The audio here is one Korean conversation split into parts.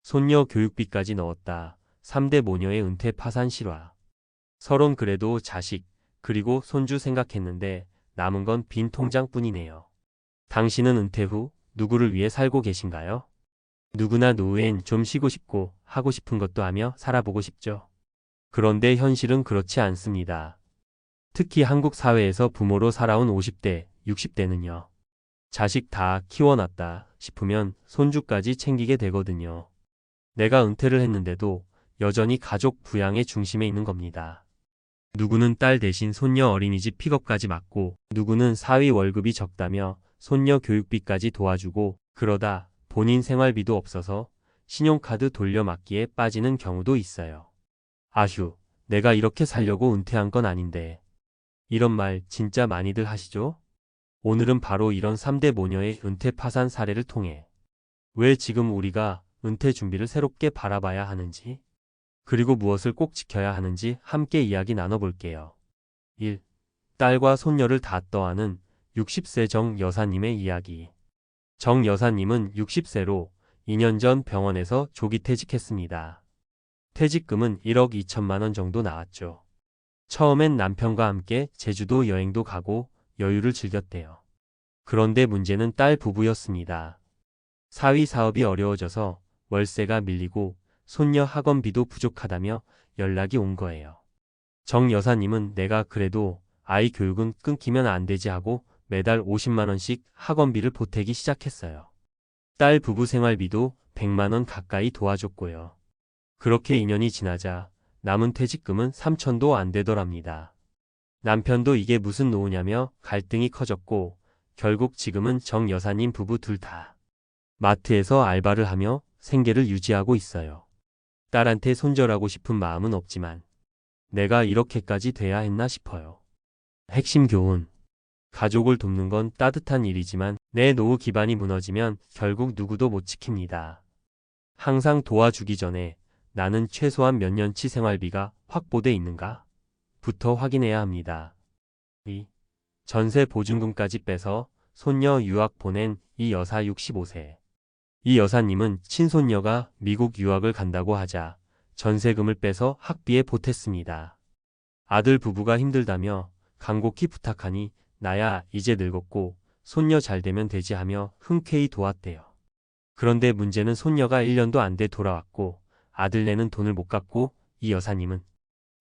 손녀 교육비까지 넣었다. 3대 모녀의 은퇴 파산 실화. 서론 그래도 자식, 그리고 손주 생각했는데 남은 건 빈 통장뿐이네요. 당신은 은퇴 후 누구를 위해 살고 계신가요? 누구나 노후엔 좀 쉬고 싶고 하고 싶은 것도 하며 살아보고 싶죠. 그런데 현실은 그렇지 않습니다. 특히 한국 사회에서 부모로 살아온 50대, 60대는요. 자식 다 키워놨다 싶으면 손주까지 챙기게 되거든요. 내가 은퇴를 했는데도 여전히 가족 부양의 중심에 있는 겁니다. 누구는 딸 대신 손녀 어린이집 픽업까지 맡고, 누구는 사위 월급이 적다며 손녀 교육비까지 도와주고, 그러다 본인 생활비도 없어서 신용카드 돌려막기에 빠지는 경우도 있어요. 아휴, 내가 이렇게 살려고 은퇴한 건 아닌데. 이런 말 진짜 많이들 하시죠? 오늘은 바로 이런 3대 모녀의 은퇴 파산 사례를 통해 왜 지금 우리가 은퇴 준비를 새롭게 바라봐야 하는지, 그리고 무엇을 꼭 지켜야 하는지 함께 이야기 나눠볼게요. 1. 딸과 손녀를 다 떠안은 60세 정 여사님의 이야기. 정 여사님은 60세로 2년 전 병원에서 조기 퇴직했습니다. 퇴직금은 1억 2천만 원 정도 나왔죠. 처음엔 남편과 함께 제주도 여행도 가고 여유를 즐겼대요. 그런데 문제는 딸 부부였습니다. 사위 사업이 어려워져서 월세가 밀리고 손녀 학원비도 부족하다며 연락이 온 거예요. 정 여사님은 내가 그래도 아이 교육은 끊기면 안 되지 하고 매달 50만 원씩 학원비를 보태기 시작했어요. 딸 부부 생활비도 100만 원 가까이 도와줬고요. 그렇게 2년이 지나자 남은 퇴직금은 3천도 안 되더랍니다. 남편도 이게 무슨 노후냐며 갈등이 커졌고 결국 지금은 정 여사님 부부 둘 다 마트에서 알바를 하며 생계를 유지하고 있어요. 딸한테 손절하고 싶은 마음은 없지만 내가 이렇게까지 돼야 했나 싶어요. 핵심 교훈. 가족을 돕는 건 따뜻한 일이지만 내 노후 기반이 무너지면 결국 누구도 못 지킵니다. 항상 도와주기 전에 나는 최소한 몇 년치 생활비가 확보돼 있는가? 부터 확인해야 합니다. 2. 전세 보증금까지 빼서 손녀 유학 보낸 이 여사 65세. 이 여사님은 친손녀가 미국 유학을 간다고 하자 전세금을 빼서 학비에 보탰습니다. 아들 부부가 힘들다며 간곡히 부탁하니 나야 이제 늙었고 손녀 잘 되면 되지 하며 흔쾌히 도왔대요. 그런데 문제는 손녀가 1년도 안 돼 돌아왔고 아들네는 돈을 못 갚고 이 여사님은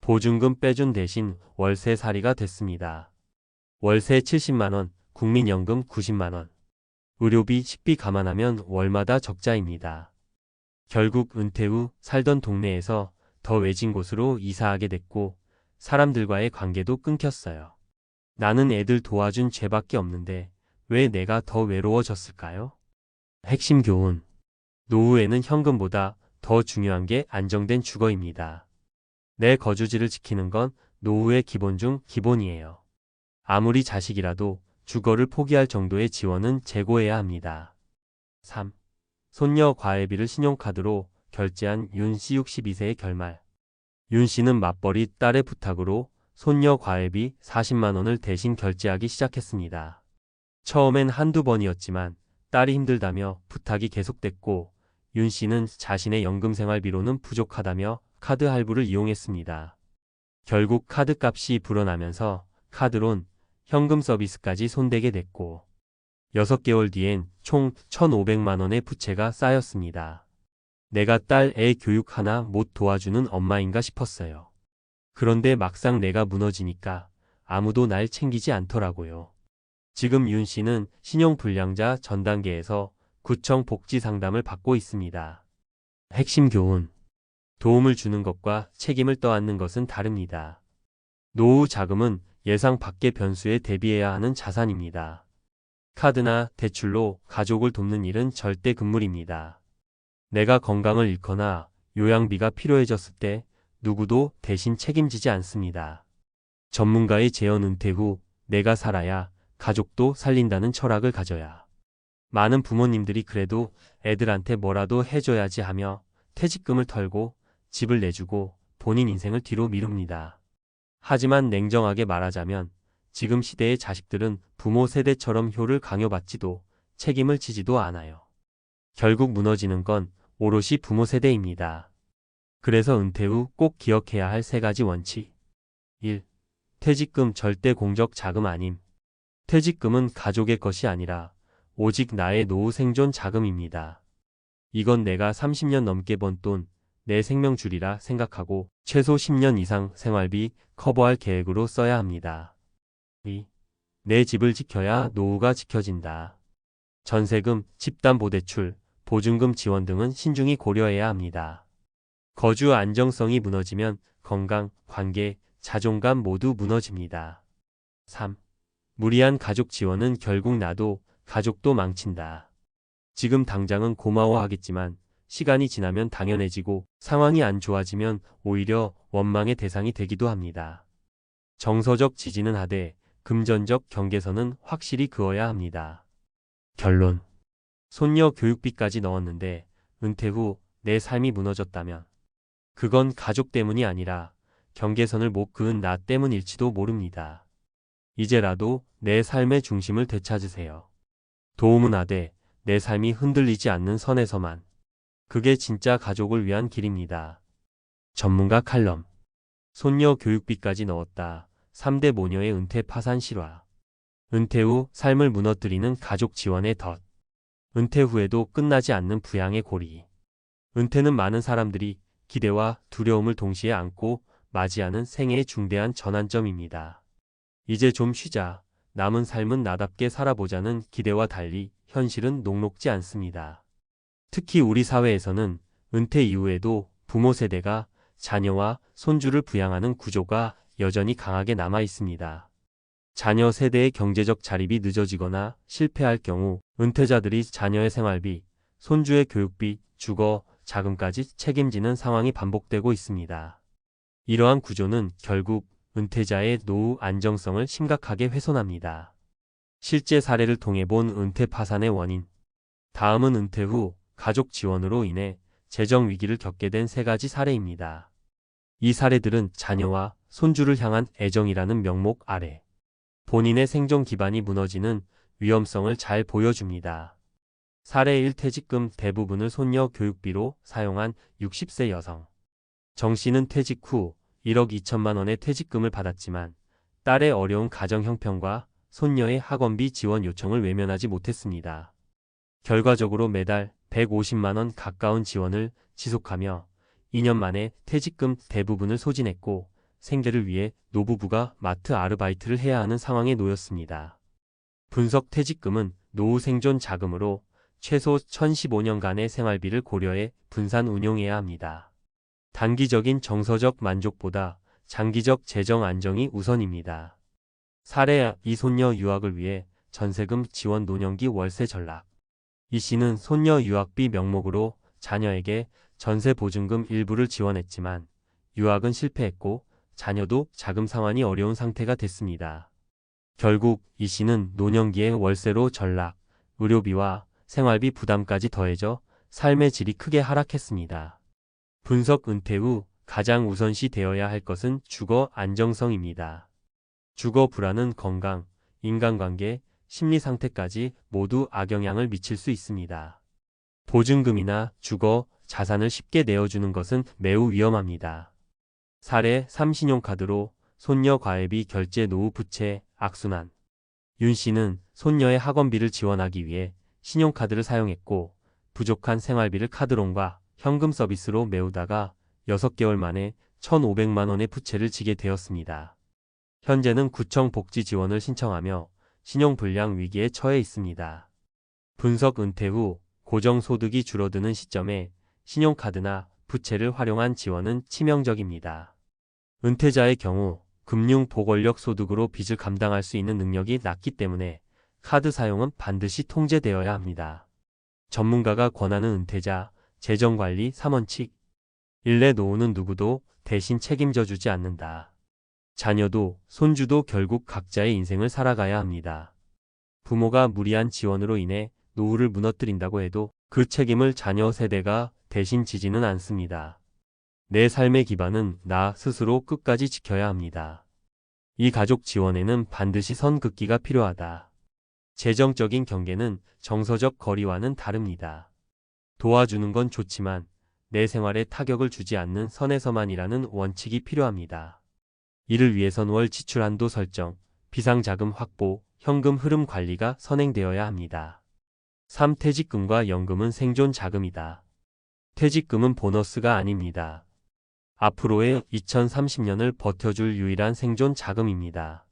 보증금 빼준 대신 월세살이가 됐습니다. 월세 70만 원, 국민연금 90만 원. 의료비, 식비 감안하면 월마다 적자입니다. 결국 은퇴 후 살던 동네에서 더 외진 곳으로 이사하게 됐고 사람들과의 관계도 끊겼어요. 나는 애들 도와준 죄밖에 없는데 왜 내가 더 외로워졌을까요? 핵심 교훈. 노후에는 현금보다 더 중요한 게 안정된 주거입니다. 내 거주지를 지키는 건 노후의 기본 중 기본이에요. 아무리 자식이라도 주거를 포기할 정도의 지원은 제고해야 합니다. 3. 손녀 과외비를 신용카드로 결제한 윤씨 62세의 결말. 윤씨는 맞벌이 딸의 부탁으로 손녀 과외비 40만 원을 대신 결제하기 시작했습니다. 처음엔 한두 번이었지만 딸이 힘들다며 부탁이 계속됐고 윤씨는 자신의 연금생활비로는 부족하다며 카드 할부를 이용했습니다. 결국 카드값이 불어나면서 카드론, 현금 서비스까지 손대게 됐고 6개월 뒤엔 총 1,500만 원의 부채가 쌓였습니다. 내가 딸 애 교육 하나 못 도와주는 엄마인가 싶었어요. 그런데 막상 내가 무너지니까 아무도 날 챙기지 않더라고요. 지금 윤 씨는 신용불량자 전 단계에서 구청 복지 상담을 받고 있습니다. 핵심 교훈. 도움을 주는 것과 책임을 떠안는 것은 다릅니다. 노후 자금은 예상 밖의 변수에 대비해야 하는 자산입니다. 카드나 대출로 가족을 돕는 일은 절대 금물입니다. 내가 건강을 잃거나 요양비가 필요해졌을 때 누구도 대신 책임지지 않습니다. 전문가의 재연 은퇴 후 내가 살아야 가족도 살린다는 철학을 가져야. 많은 부모님들이 그래도 애들한테 뭐라도 해줘야지 하며 퇴직금을 털고 집을 내주고 본인 인생을 뒤로 미룹니다. 하지만 냉정하게 말하자면 지금 시대의 자식들은 부모 세대처럼 효를 강요받지도 책임을 지지도 않아요. 결국 무너지는 건 오롯이 부모 세대입니다. 그래서 은퇴 후 꼭 기억해야 할 세 가지 원칙. 1. 퇴직금 절대 공적 자금 아님. 퇴직금은 가족의 것이 아니라 오직 나의 노후 생존 자금입니다. 이건 내가 30년 넘게 번 돈, 내 생명줄이라 생각하고 최소 10년 이상 생활비 커버할 계획으로 써야 합니다. 2. 내 집을 지켜야 노후가 지켜진다. 전세금, 집담보대출, 보증금 지원 등은 신중히 고려해야 합니다. 거주 안정성이 무너지면 건강, 관계, 자존감 모두 무너집니다. 3. 무리한 가족 지원은 결국 나도, 가족도 망친다. 지금 당장은 고마워하겠지만 시간이 지나면 당연해지고 상황이 안 좋아지면 오히려 원망의 대상이 되기도 합니다. 정서적 지지는 하되 금전적 경계선은 확실히 그어야 합니다. 결론. 손녀 교육비까지 넣었는데 은퇴 후 내 삶이 무너졌다면 그건 가족 때문이 아니라 경계선을 못 그은 나 때문일지도 모릅니다. 이제라도 내 삶의 중심을 되찾으세요. 도움은 하되 내 삶이 흔들리지 않는 선에서만. 그게 진짜 가족을 위한 길입니다. 전문가 칼럼. 손녀 교육비까지 넣었다. 3대 모녀의 은퇴 파산 실화. 은퇴 후 삶을 무너뜨리는 가족 지원의 덫. 은퇴 후에도 끝나지 않는 부양의 고리. 은퇴는 많은 사람들이 기대와 두려움을 동시에 안고 맞이하는 생애의 중대한 전환점입니다. 이제 좀 쉬자. 남은 삶은 나답게 살아보자는 기대와 달리 현실은 녹록지 않습니다. 특히 우리 사회에서는 은퇴 이후에도 부모 세대가 자녀와 손주를 부양하는 구조가 여전히 강하게 남아 있습니다. 자녀 세대의 경제적 자립이 늦어지거나 실패할 경우 은퇴자들이 자녀의 생활비, 손주의 교육비, 주거, 자금까지 책임지는 상황이 반복되고 있습니다. 이러한 구조는 결국 은퇴자의 노후 안정성을 심각하게 훼손합니다. 실제 사례를 통해 본 은퇴 파산의 원인. 다음은 은퇴 후 가족 지원으로 인해 재정 위기를 겪게 된 세 가지 사례입니다. 이 사례들은 자녀와 손주를 향한 애정이라는 명목 아래 본인의 생존 기반이 무너지는 위험성을 잘 보여줍니다. 사례 1. 퇴직금 대부분을 손녀 교육비로 사용한 60세 여성. 정 씨는 퇴직 후 1억 2천만 원의 퇴직금을 받았지만 딸의 어려운 가정 형편과 손녀의 학원비 지원 요청을 외면하지 못했습니다. 결과적으로 매달 150만 원 가까운 지원을 지속하며 2년 만에 퇴직금 대부분을 소진했고 생계를 위해 노부부가 마트 아르바이트를 해야 하는 상황에 놓였습니다. 분석. 퇴직금은 노후 생존 자금으로 최소 1015년간의 생활비를 고려해 분산 운용해야 합니다. 단기적인 정서적 만족보다 장기적 재정 안정이 우선입니다. 사례. 이 손녀 유학을 위해 전세금 지원 노년기 월세 전락. 이 씨는 손녀 유학비 명목으로 자녀에게 전세 보증금 일부를 지원했지만 유학은 실패했고 자녀도 자금 상환이 어려운 상태가 됐습니다. 결국 이 씨는 노년기에 월세로 전락, 의료비와 생활비 부담까지 더해져 삶의 질이 크게 하락했습니다. 분석. 은퇴 후 가장 우선시 되어야 할 것은 주거 안정성입니다. 주거 불안은 건강, 인간관계, 심리 상태까지 모두 악영향을 미칠 수 있습니다. 보증금이나 주거, 자산을 쉽게 내어주는 것은 매우 위험합니다. 사례 3. 신용카드로 손녀 과외비 결제 노후 부채 악순환. 윤 씨는 손녀의 학원비를 지원하기 위해 신용카드를 사용했고 부족한 생활비를 카드론과 현금 서비스로 메우다가 6개월 만에 1,500만 원의 부채를 지게 되었습니다. 현재는 구청 복지 지원을 신청하며 신용불량 위기에 처해 있습니다. 분석. 은퇴 후 고정소득이 줄어드는 시점에 신용카드나 부채를 활용한 지원은 치명적입니다. 은퇴자의 경우 금융 보건력 소득으로 빚을 감당할 수 있는 능력이 낮기 때문에 카드 사용은 반드시 통제되어야 합니다. 전문가가 권하는 은퇴자 재정관리 3원칙. 1. 내 노후는 누구도 대신 책임져 주지 않는다. 자녀도 손주도 결국 각자의 인생을 살아가야 합니다. 부모가 무리한 지원으로 인해 노후를 무너뜨린다고 해도 그 책임을 자녀 세대가 대신 지지는 않습니다. 내 삶의 기반은 나 스스로 끝까지 지켜야 합니다. 이 가족 지원에는 반드시 선 긋기가 필요하다. 재정적인 경계는 정서적 거리와는 다릅니다. 도와주는 건 좋지만 내 생활에 타격을 주지 않는 선에서만이라는 원칙이 필요합니다. 이를 위해선 월 지출 한도 설정, 비상자금 확보, 현금 흐름 관리가 선행되어야 합니다. 3. 퇴직금과 연금은 생존 자금이다. 퇴직금은 보너스가 아닙니다. 앞으로의 2030년을 버텨줄 유일한 생존 자금입니다.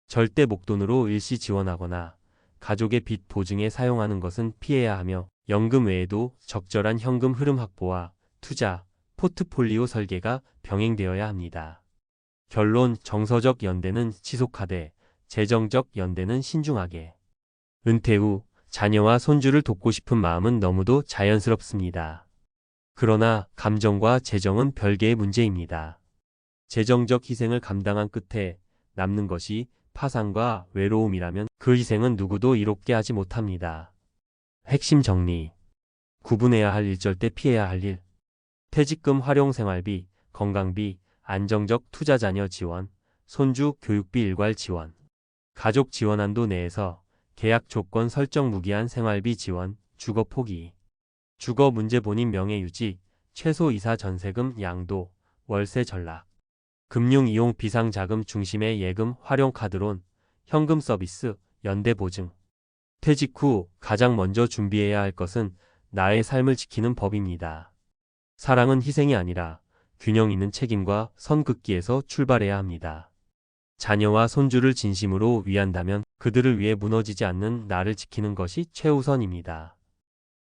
절대 목돈으로 일시 지원하거나 가족의 빚 보증에 사용하는 것은 피해야 하며 연금 외에도 적절한 현금 흐름 확보와 투자, 포트폴리오 설계가 병행되어야 합니다. 결론, 정서적 연대는 지속하되 재정적 연대는 신중하게. 은퇴 후 자녀와 손주를 돕고 싶은 마음은 너무도 자연스럽습니다. 그러나 감정과 재정은 별개의 문제입니다. 재정적 희생을 감당한 끝에 남는 것이 파산과 외로움이라면 그 희생은 누구도 이롭게 하지 못합니다. 핵심 정리. 구분해야 할 일, 절대 피해야 할 일. 퇴직금 활용 생활비, 건강비, 안정적 투자 자녀 지원, 손주 교육비 일괄 지원. 가족 지원 한도 내에서 계약 조건 설정 무기한 생활비 지원, 주거 포기. 주거 문제 본인 명의 유지, 최소 이사 전세금 양도, 월세 전락. 금융 이용 비상자금 중심의 예금 활용 카드론, 현금 서비스, 연대 보증. 퇴직 후 가장 먼저 준비해야 할 것은 나의 삶을 지키는 법입니다. 사랑은 희생이 아니라 균형 있는 책임과 선긋기에서 출발해야 합니다. 자녀와 손주를 진심으로 위한다면 그들을 위해 무너지지 않는 나를 지키는 것이 최우선입니다.